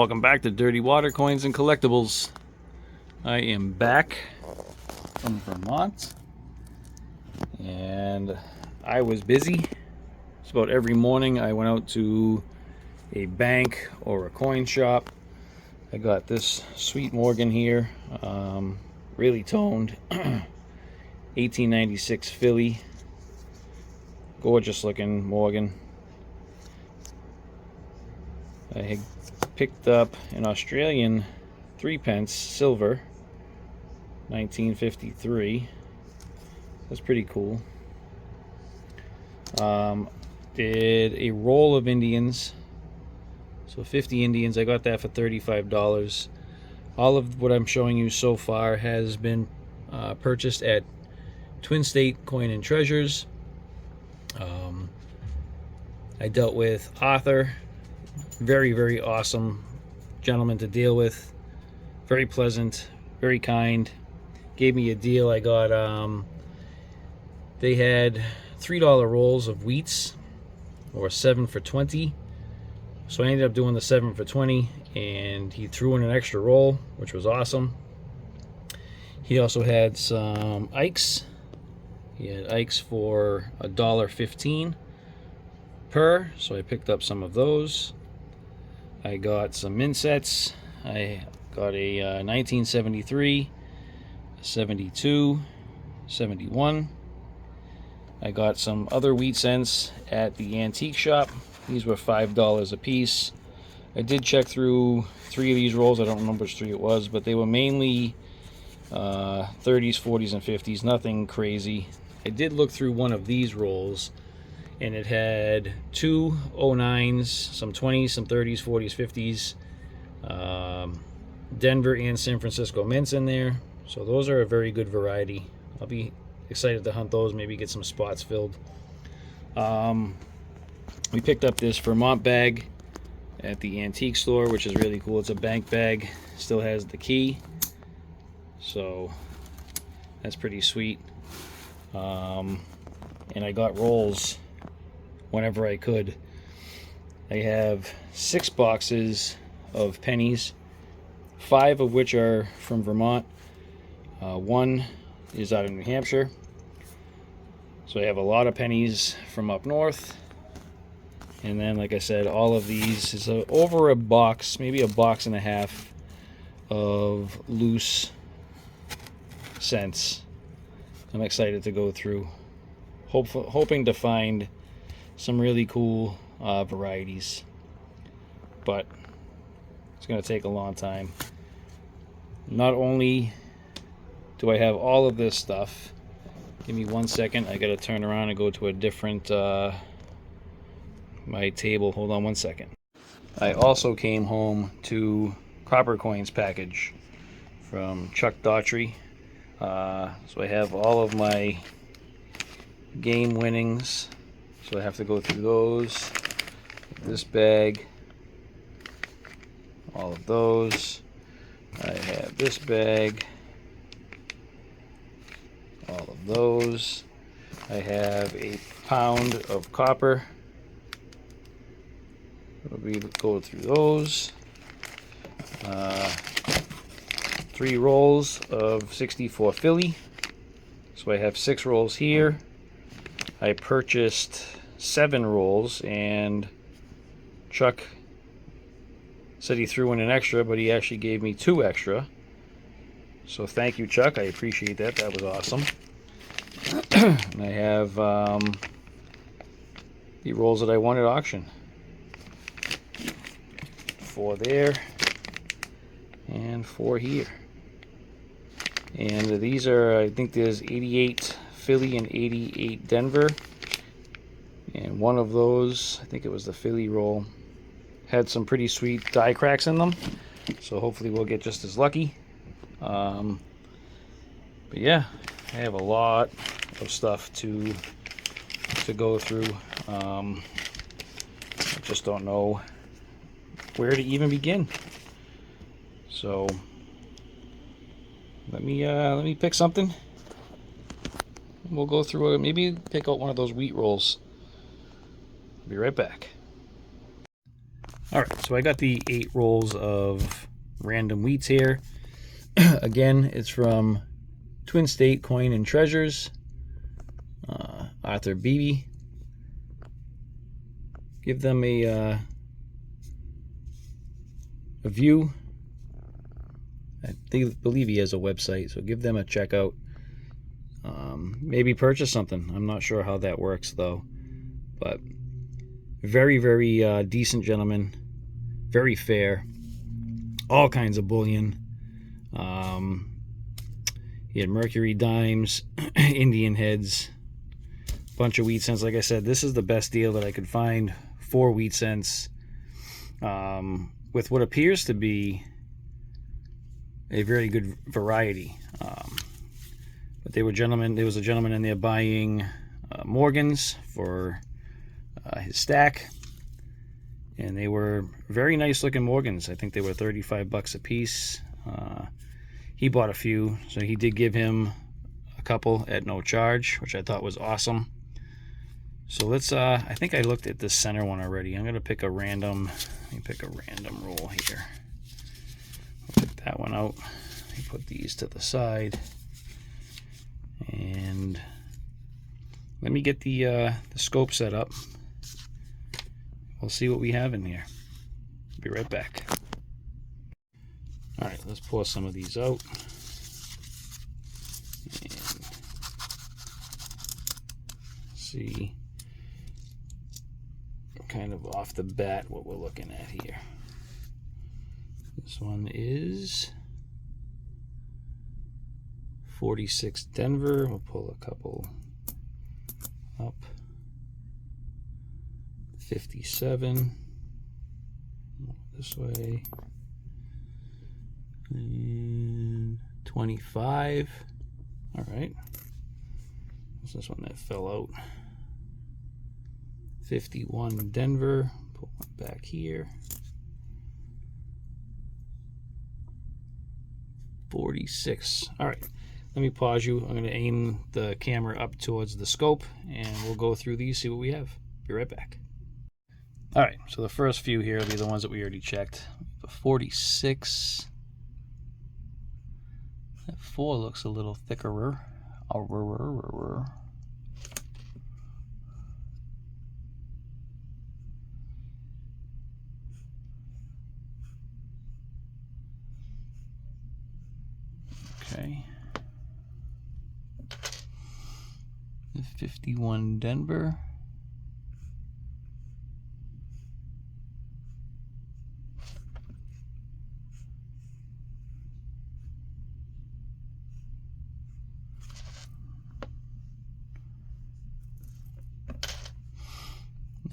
Welcome back to Dirty Water Coins and Collectibles. I am back from Vermont and I was busy. It's about every morning I went out to a bank or a coin shop. I got this sweet Morgan here, really toned, 1896 Philly, gorgeous looking Morgan. I had picked up an Australian 3p silver, 1953. That's pretty cool. Did a roll of Indians, so 50 Indians. I got that for $35. All of what I'm showing you so far has been purchased at Twin State Coin and Treasures. I dealt with Arthur. Very awesome gentleman to deal with, very pleasant, very kind, gave me a deal. I got they had $3 rolls of wheats, or 7 for 20, so I ended up doing the 7 for 20, and he threw in an extra roll, which was awesome. He also had some Ikes. He had Ikes for $1.15 per, so I picked up some of those. I got some mint sets. I got a 1973, 72, 71. I got some other wheat cents at the antique shop. These were $5 a piece. I did check through 3 of these rolls. I don't remember which 3 it was, but they were mainly 30s, 40s, and 50s. Nothing crazy. I did look through one of these rolls, and it had 2 09s, some 20s, some 30s, 40s, 50s, Denver and San Francisco mints in there. So those are a very good variety. I'll be excited to hunt those, maybe get some spots filled. We picked up this Vermont bag at the antique store, which is really cool. It's a bank bag, still has the key, so that's pretty sweet. And I got rolls whenever I could. I have 6 boxes of pennies, 5 of which are from Vermont. 1 is out of New Hampshire. So I have a lot of pennies from up north. And then, like I said, all of these is over a box, maybe a box and a half of loose cents. I'm excited to go through, hoping to find some really cool varieties, but it's going to take a long time. Not only do I have all of this stuff, give me 1 second, I got to turn around and go to a different my table. Hold on 1 second. I also came home to Copper Coins package from Chuck Daughtry. So I have all of my game winnings, so I have to go through those. This bag, all of those. I have this bag, all of those. I have a pound of copper. We go through those. 3 rolls of 64 Philly. So I have 6 rolls here. I purchased 7 rolls, and Chuck said he threw in an extra, but he actually gave me 2 extra. So thank you, Chuck. I appreciate that. That was awesome. And I have the rolls that I won at auction. 4 there and 4 here. And these are, I think there's 88 Philly and 88 Denver. And one of those, I think it was the Philly roll, had some pretty sweet die cracks in them. So hopefully we'll get just as lucky. But yeah, I have a lot of stuff to go through. I just don't know where to even begin. So let me pick something. We'll go through it. Maybe pick out one of those wheat rolls. Be right back. All right, so I got the 8 rolls of random wheats here. Again, it's from Twin State Coin and Treasures, Arthur Beebe. Give them a view. I believe he has a website, so give them a check out. Maybe purchase something. I'm not sure how that works though, but very, very decent gentleman, very fair, all kinds of bullion. He had Mercury dimes, Indian heads, bunch of wheat cents. Like I said, this is the best deal that I could find for wheat cents, with what appears to be a very good variety. But they were gentlemen. There was a gentleman in there buying Morgans for his stack, and they were very nice looking Morgans. I think they were 35 bucks a piece. He bought a few, so he did give him a couple at no charge, which I thought was awesome. So let's, I think I looked at this center one already. I'm going to pick a random, let me pick a random roll here. I'll pick that one out. Let me put these to the side. And let me get the scope set up. We'll see what we have in here. Be right back. All right, let's pour some of these out. And see kind of off the bat what we're looking at here. This one is 46 Denver. We'll pull a couple up. 57 this way, and 25. All right, what's this one that fell out? 51 Denver. Pull one back here. 46. All right, let me pause you. I'm going to aim the camera up towards the scope, and we'll go through these, see what we have. Be right back. All right, so the first few here will be the ones that we already checked. The 46. That 4 looks a little thicker. Okay. The 51 Denver.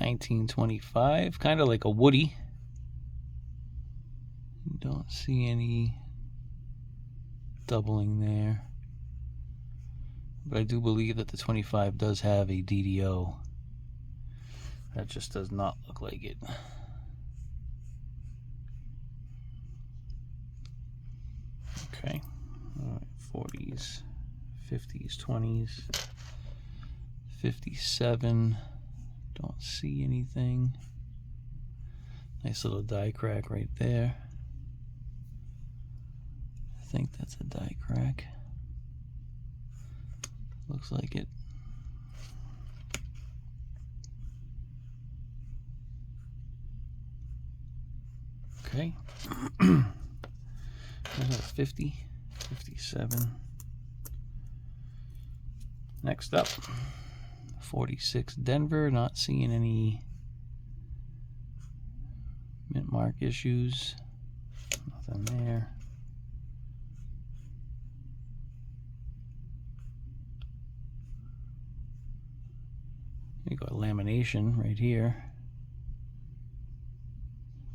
$19.25, kind of like a Woody. Don't see any doubling there, but I do believe that the 25 does have a DDO. That just does not look like it. Okay, all right, 40s, 50s, 20s, 57. Don't see anything. Nice little die crack right there. I think that's a die crack. Looks like it. Okay. There's a 50, 57. Next up, 46 Denver. Not seeing any mint mark issues. Nothing there. You got lamination right here.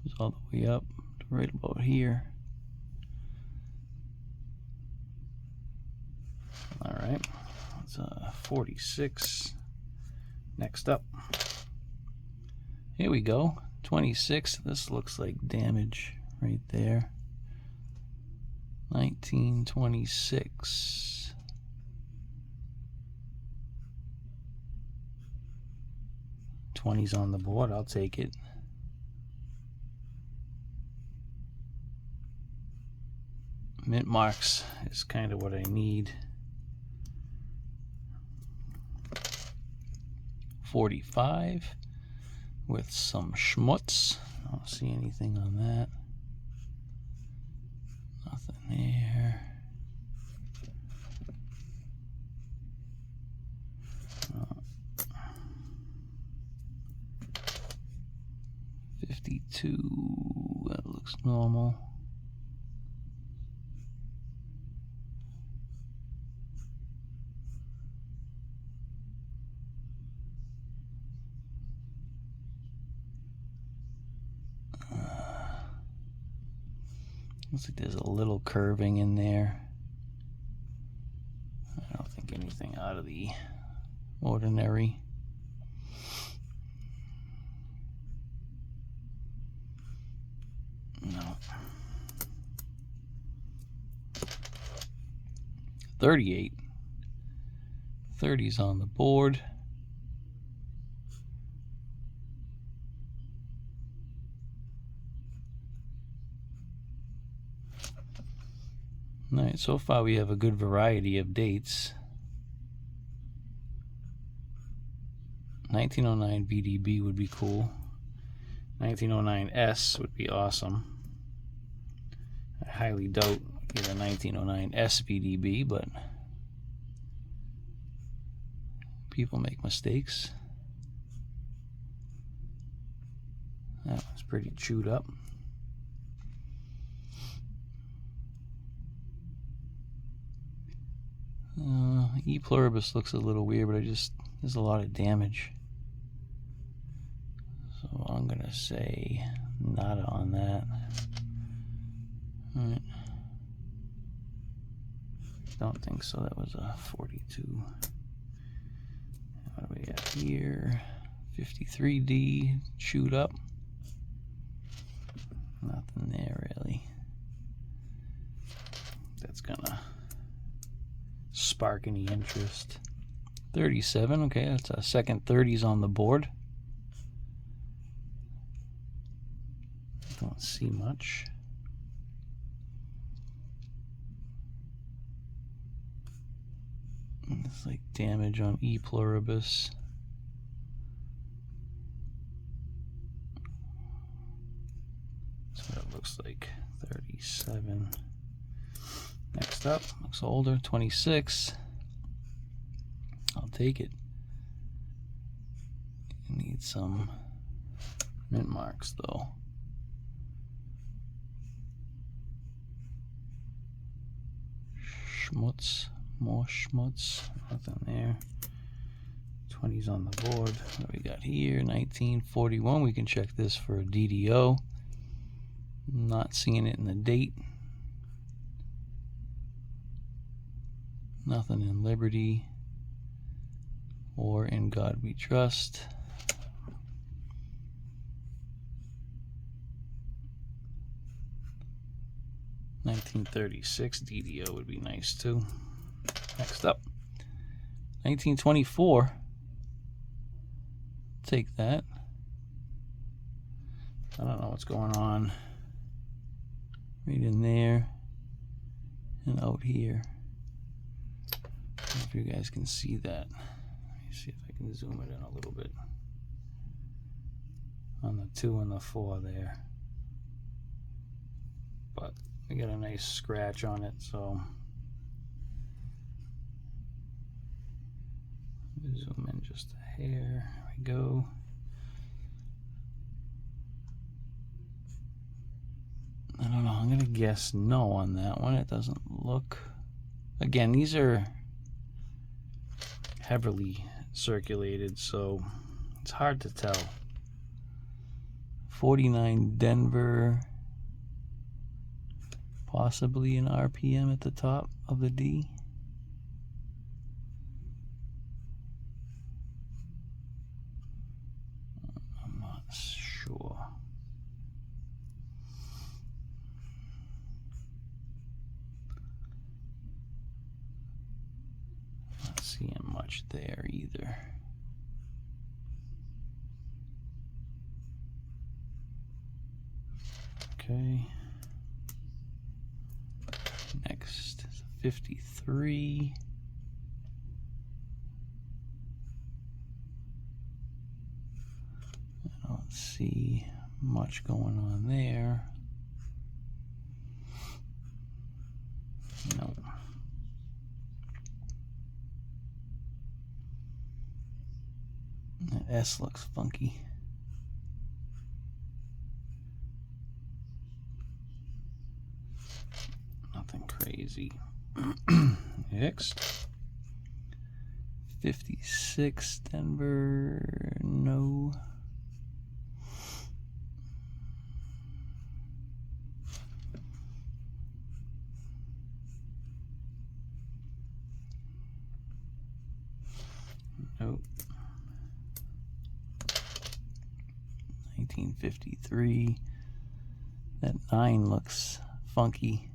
It's all the way up to right about here. All right, it's 46. Next up, here we go. 26. This looks like damage right there. 1926. '20's on the board. I'll take it. mint marks is kind of what I need. 45 with some schmutz. I don't see anything on that. Nothing there. 52, that looks normal. Looks like there's a little curving in there. I don't think anything out of the ordinary. No. 38. 30's on the board. All right, so far we have a good variety of dates. 1909 BDB would be cool. 1909S would be awesome. I highly doubt we get a 1909S BDB, but people make mistakes. That one's pretty chewed up. E pluribus looks a little weird, but there's a lot of damage. So I'm gonna say nada on that. All right. Don't think so. That was a 42. What do we got here? 53D chewed up. Nothing there really. That's gonna spark any interest. 37, okay, that's a second 30s on the board. Don't see much. It's like damage on E pluribus. That's what it looks like. 37. Next up, looks older, 26. I'll take it. Need some mint marks though. Schmutz, more schmutz, nothing there. 20's on the board. What do we got here? 1941. We can check this for a DDO. Not seeing it in the date. Nothing in Liberty or In God We Trust. $1936 DDO would be nice too. Next up, 1924. Take that. I don't know what's going on right in there and out here. I don't know if you guys can see that. Let me see if I can zoom it in a little bit. On the 2 and the 4 there. But we got a nice scratch on it, so zoom in just a hair. There we go. I don't know, I'm gonna guess no on that one. It doesn't look, again, these are heavily circulated, so it's hard to tell. 49 Denver, possibly an RPM at the top of the D. I'm not sure. Not seeing much there either. Okay. 1953. I don't see much going on there. No. The S looks funky. Nothing crazy. Next. 56 Denver. No. Nope. 1953. That 9 looks funky.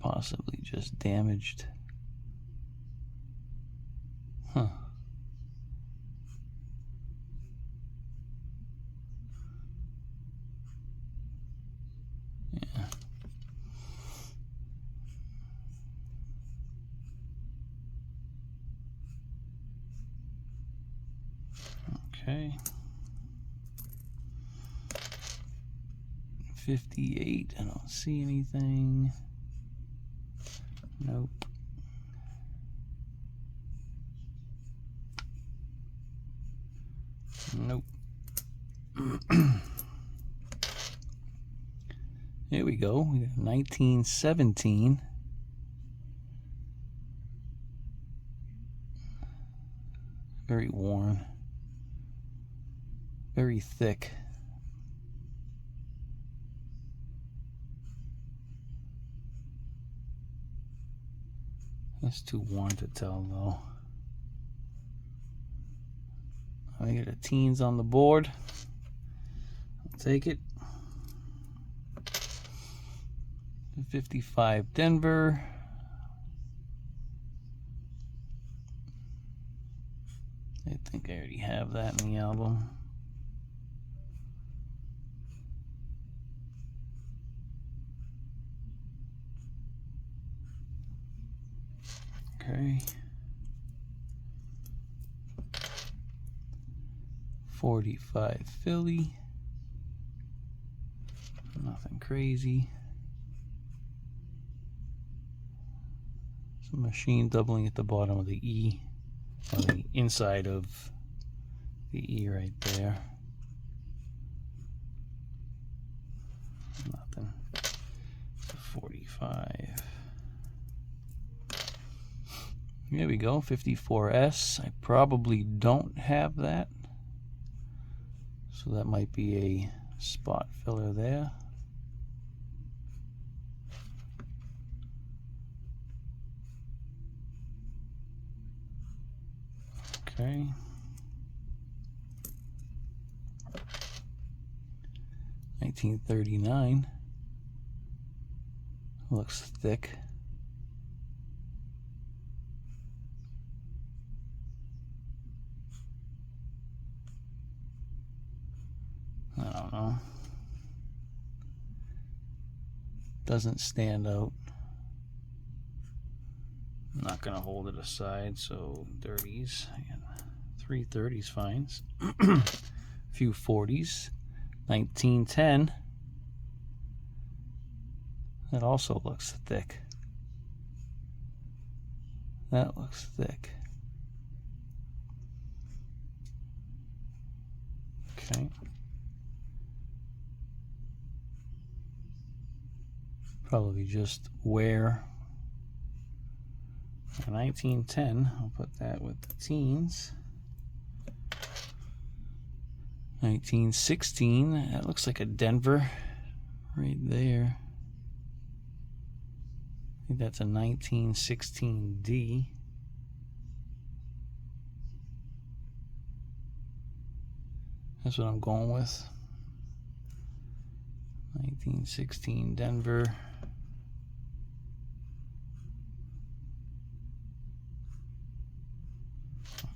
Possibly just damaged. Huh. Yeah. Okay. 58. I don't see anything. Nope. Nope. Here we go. We got 1917. Very worn. Very thick. That's too worn to tell, though. I get a teens on the board. I'll take it. 55 Denver. I think I already have that in the album. Okay. 45 Philly. Nothing crazy. Some machine doubling at the bottom of the E, on the inside of the E right there. Nothing. 45. Here we go, 54S. I probably don't have that, so that might be a spot filler there. Okay. $1939. Looks thick. I don't know. Doesn't stand out. I'm not gonna hold it aside, so 30s. Again, 3 30s fines. A few 40s. 1910. That also looks thick. That looks thick. Okay. Probably just wear. 1910, I'll put that with the teens. 1916, that looks like a Denver right there. I think that's a 1916D. That's what I'm going with. 1916 Denver.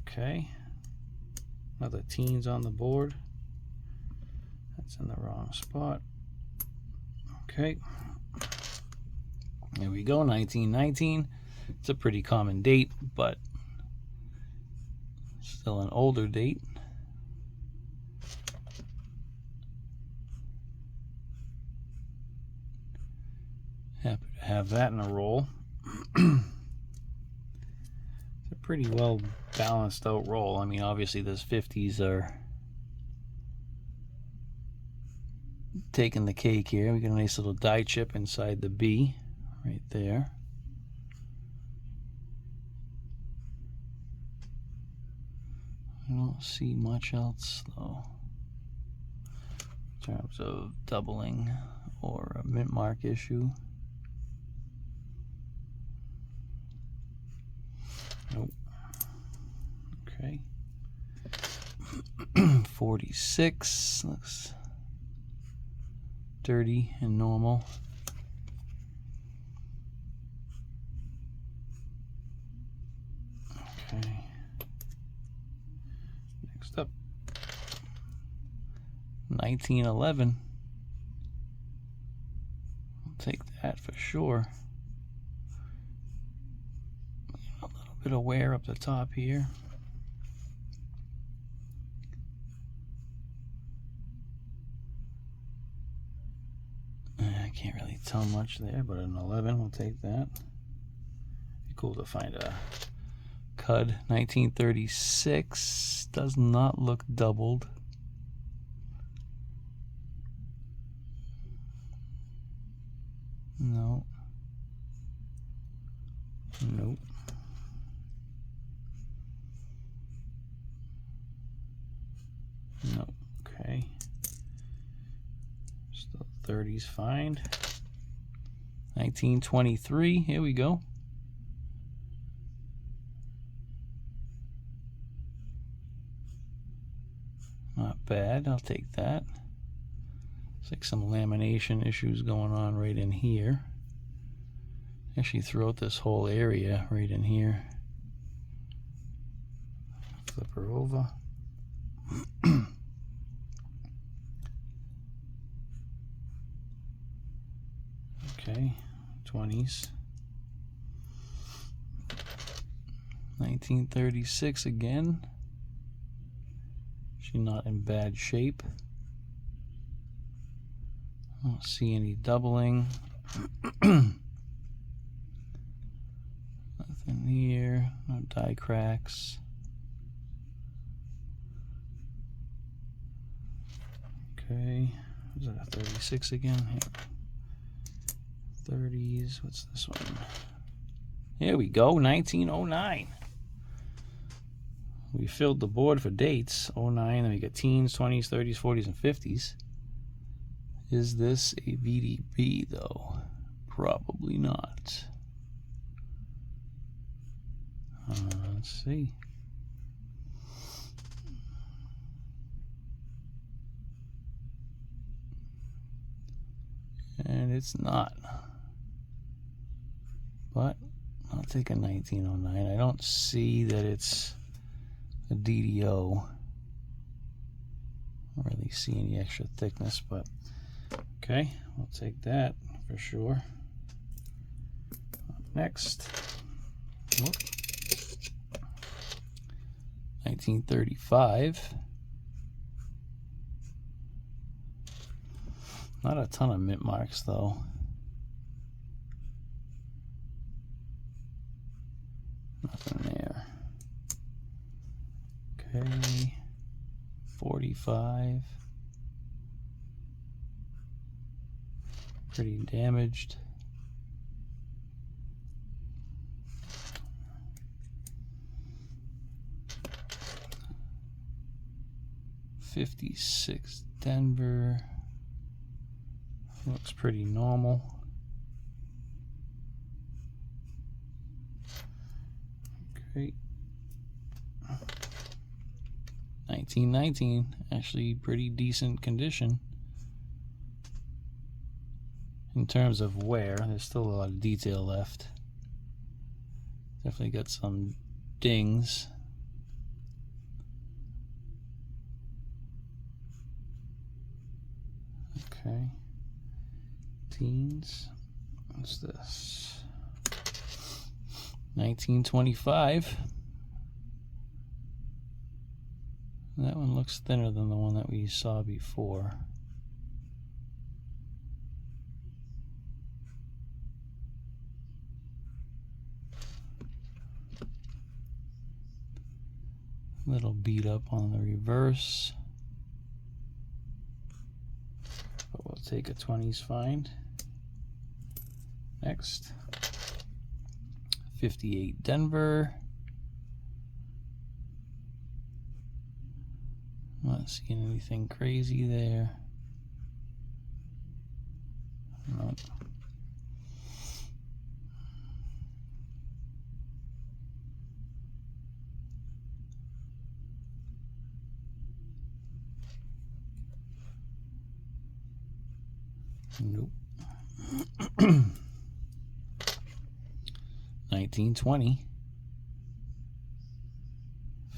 Okay. Another teens on the board. That's in the wrong spot. Okay. There we go, 1919. It's a pretty common date, but still an older date. Happy to have that in a roll. It's a pretty well balanced out roll. I mean, obviously those 50s are taking the cake here. We got a nice little die chip inside the B right there. I don't see much else though in terms of doubling or a mint mark issue. Nope. Okay. 46 looks dirty and normal. Okay. Next up, 1911. I'll take that for sure. A little bit of wear up the top here. I can't really tell much there, but an 11, we'll take that. Be cool to find a Cud. 1936 does not look doubled. No. Nope. No. Okay. Still 30s find. 1923. Here we go. Not bad. I'll take that. Looks like some lamination issues going on right in here. Actually, throughout this whole area, right in here. Flip her over. Okay, 20s. 1936 again. She's not in bad shape. I don't see any doubling. Nothing here. No die cracks. Okay. Is that a 36 again? Here. 30s. What's this one? Here we go. 1909. We filled the board for dates. 09, then we got teens, 20s, 30s, 40s, and 50s. Is this a VDB though? Probably not. Let's see. And it's not. But I'll take a 1909. I don't see that it's a DDO. I don't really see any extra thickness, but okay, we'll take that for sure. Next, 1935. Not a ton of mint marks though. Nothing there. Okay, 45. Pretty damaged. 56 Denver. Looks pretty normal. Okay. 1919, actually pretty decent condition. In terms of wear, there's still a lot of detail left. Definitely got some dings. Okay. Teens. What's this? 1925. That one looks thinner than the one that we saw before. Little beat up on the reverse, but we'll take a 20s find. Next, 58 Denver. Not seeing anything crazy there. Nope. Nope. 1920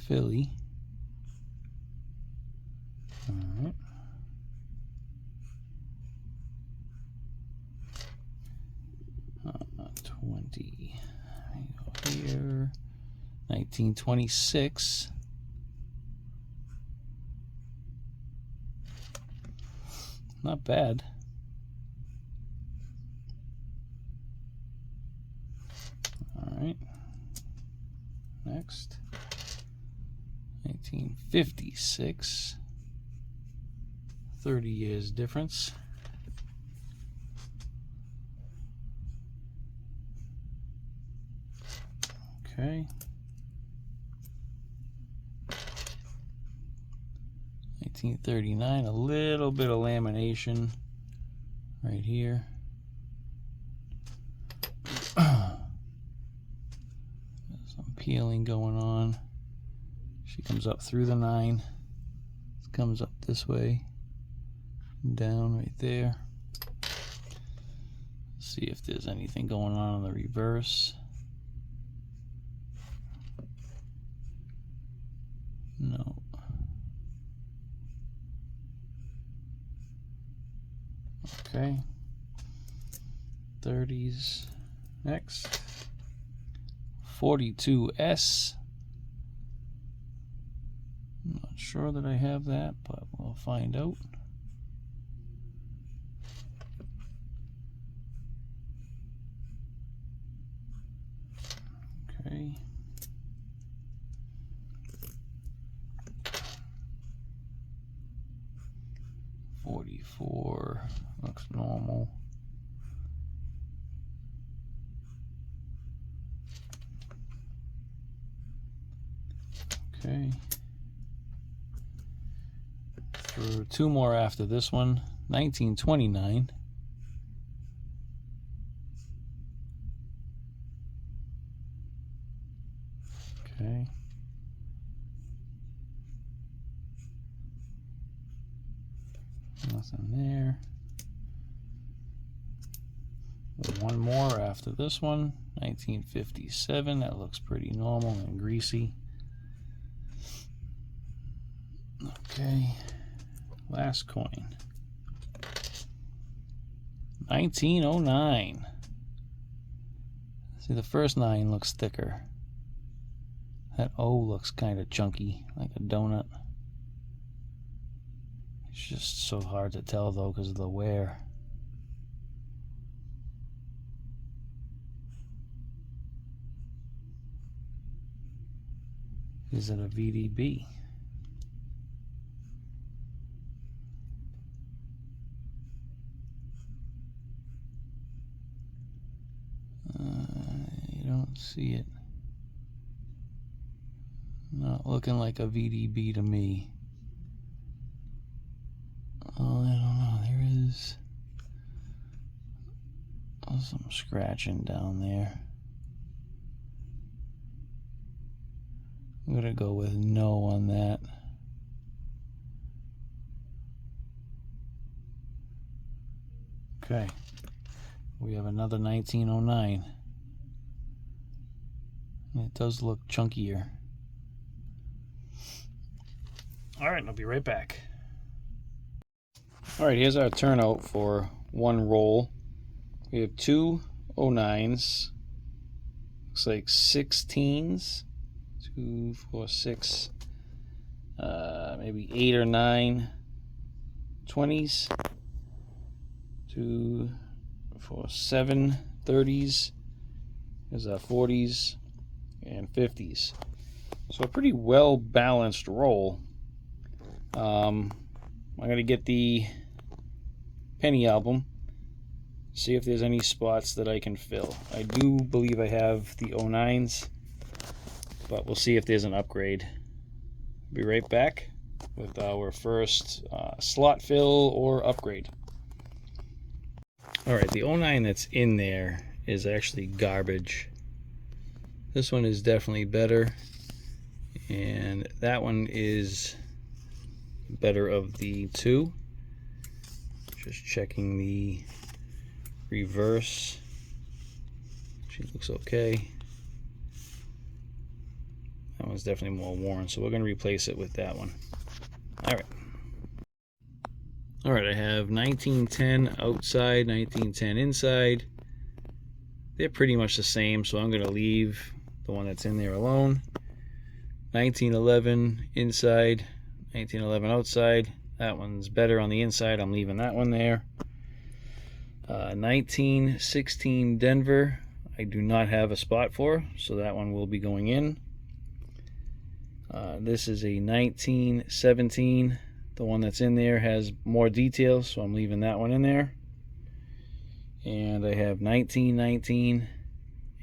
Philly. All right. Uh, 20. Go here. 1926. Not bad. All right. Next. 1956. 30 years difference. Okay. 1939, a little bit of lamination right here. Some peeling going on. She comes up through the 9. Comes up this way. Down right there. See if there's anything going on in the reverse. No. Okay. 30s. Next. 42S. I'm not sure that I have that, but we'll find out. Okay. .44 looks normal. Okay. Through 2 more after this one. 1929. Okay. Nothing there. 1 more after this one. 1957. That looks pretty normal and greasy. Okay. Last coin. 1909. See, the first 9 looks thicker. That O looks kind of chunky, like a donut. It's just so hard to tell, though, because of the wear. Is it a VDB? You don't see it. Not looking like a VDB to me. Oh, I don't know. There is some scratching down there. I'm gonna go with no on that. Okay. We have another 1909. It does look chunkier. Alright, I'll be right back. Alright, here's our turnout for one roll. We have 2 09s, looks like 16s. 2, 4, 6, maybe 8 or 9 20s. 2, 4, 7 30s. There's 40s and 50s. So a pretty well balanced roll. I'm going to get the penny album, see if there's any spots that I can fill. I do believe I have the 09s, but we'll see if there's an upgrade. Be right back with our first slot fill or upgrade. Alright, the 09 that's in there is actually garbage. This one is definitely better, and that one is better of the two. Just checking the reverse. She looks okay. That one's definitely more worn, so we're going to replace it with that one. Alright. Alright, I have 1910 outside, 1910 inside. They're pretty much the same, so I'm going to leave the one that's in there alone. 1911 inside, 1911 outside. That one's better on the inside. I'm leaving that one there. 1916 Denver, I do not have a spot for, so that one will be going in. This is a 1917. The one that's in there has more details, so I'm leaving that one in there. And I have 1919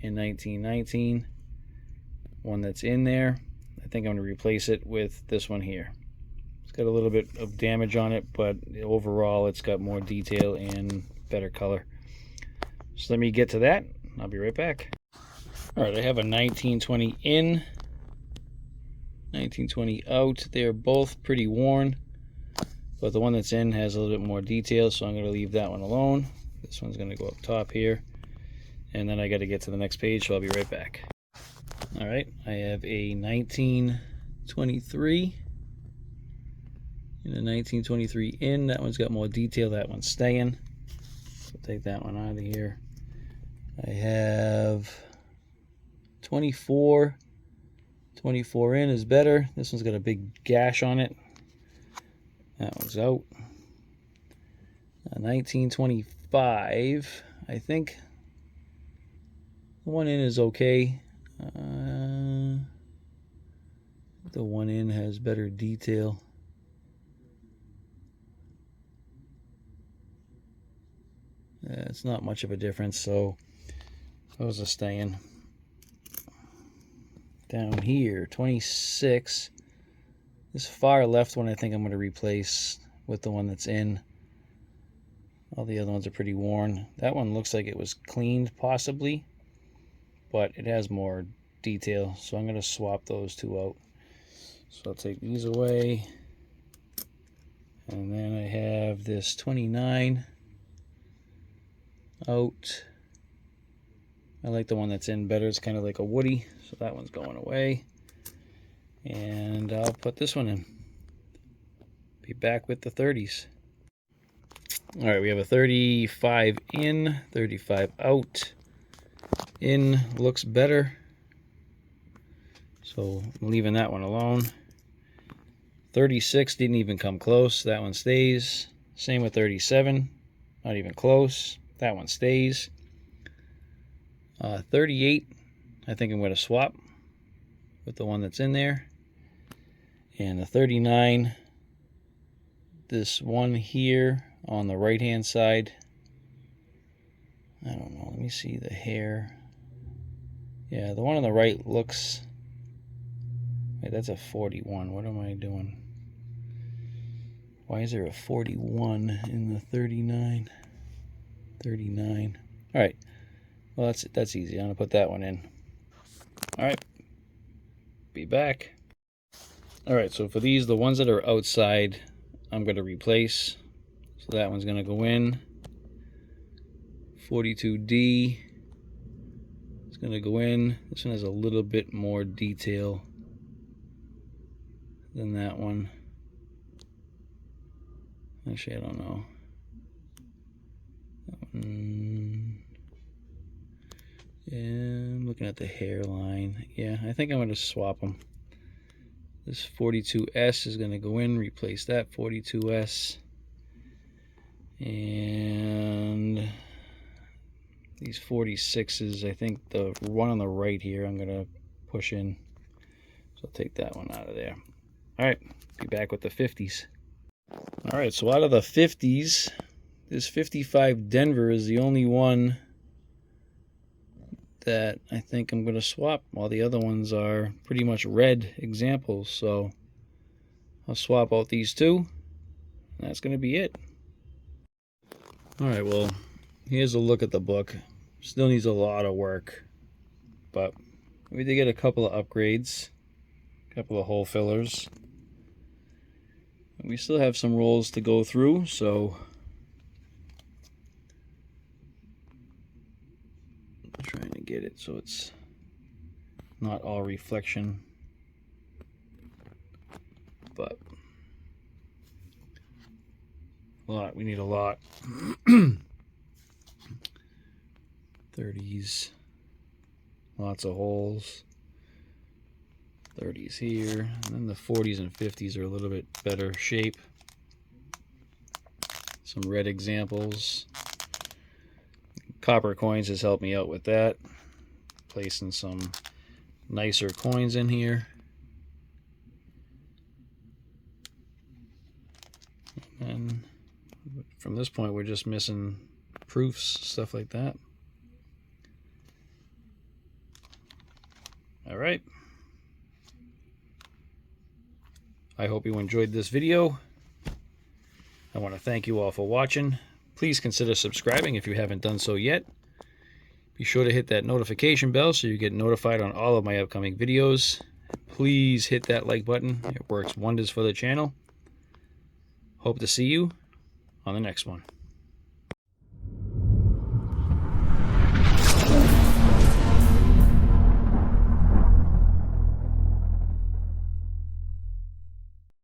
and 1919. One that's in there. I think I'm going to replace it with this one here. It's got a little bit of damage on it, but overall it's got more detail and better color. So let me get to that. I'll be right back. Alright, I have a 1920 in, 1920 out. They're both pretty worn, but the one that's in has a little bit more detail, so I'm going to leave that one alone. This one's going to go up top here, and then I got to get to the next page, so I'll be right back. Alright, I have a 1923 and a 1923 in. That one's got more detail. That one's staying. So take that one out of here. I have 24. 24 in is better. This one's got a big gash on it. That one's out. 1925, I think. The one in is okay. The one in has better detail. It's not much of a difference, so those are staying. Down here, 26. This far left one I think I'm going to replace with the one that's in. All the other ones are pretty worn. That one looks like it was cleaned possibly, but it has more detail, so I'm going to swap those two out. So I'll take these away, and then I have this 29 out. I like the one that's in better. It's kind of like a woody, so that one's going away. And I'll put this one in. Be back with the 30s. Alright, we have a 35 in, 35 out. In looks better, so I'm leaving that one alone. 36 didn't even come close. That one stays. Same with 37. Not even close. That one stays. 38, I think I'm going to swap with the one that's in there. And the 39, this one here on the right hand side, I don't know, let me see the hair. Yeah, the one on the right looks, wait, that's a 41. What am I doing? Why is there a 41 in the 39? 39. All right. Well, that's easy. I'm going to put that one in. All right. Be back. All right, so for these, the ones that are outside, I'm going to replace. So that one's going to go in. 42D. It's going to go in. This one has a little bit more detail than that one. Actually, I don't know. That one, and looking at the hairline. Yeah, I think I'm going to swap them. This 42S is going to go in, replace that 42S. And these 46s, I think the one on the right here, I'm going to push in. So I'll take that one out of there. All right, be back with the 50s. All right, so out of the 50s, this 55 Denver is the only one that I think I'm going to swap. All the other ones are pretty much red examples, so I'll swap out these two, and that's going to be it. All right, well, here's a look at the book. Still needs a lot of work, but we did get a couple of upgrades, a couple of hole fillers. We still have some rolls to go through, so I'm trying to get it so it's not all reflection, but a lot. We need a lot. 30s, lots of holes. 30s here, and then the 40s and 50s are a little bit better shape. Some red examples. Copper coins has helped me out with that. Placing some nicer coins in here. And from this point, we're just missing proofs, stuff like that. All right. I hope you enjoyed this video. I want to thank you all for watching. Please consider subscribing if you haven't done so yet. Be sure to hit that notification bell so you get notified on all of my upcoming videos. Please hit that like button. It works wonders for the channel. Hope to see you on the next one.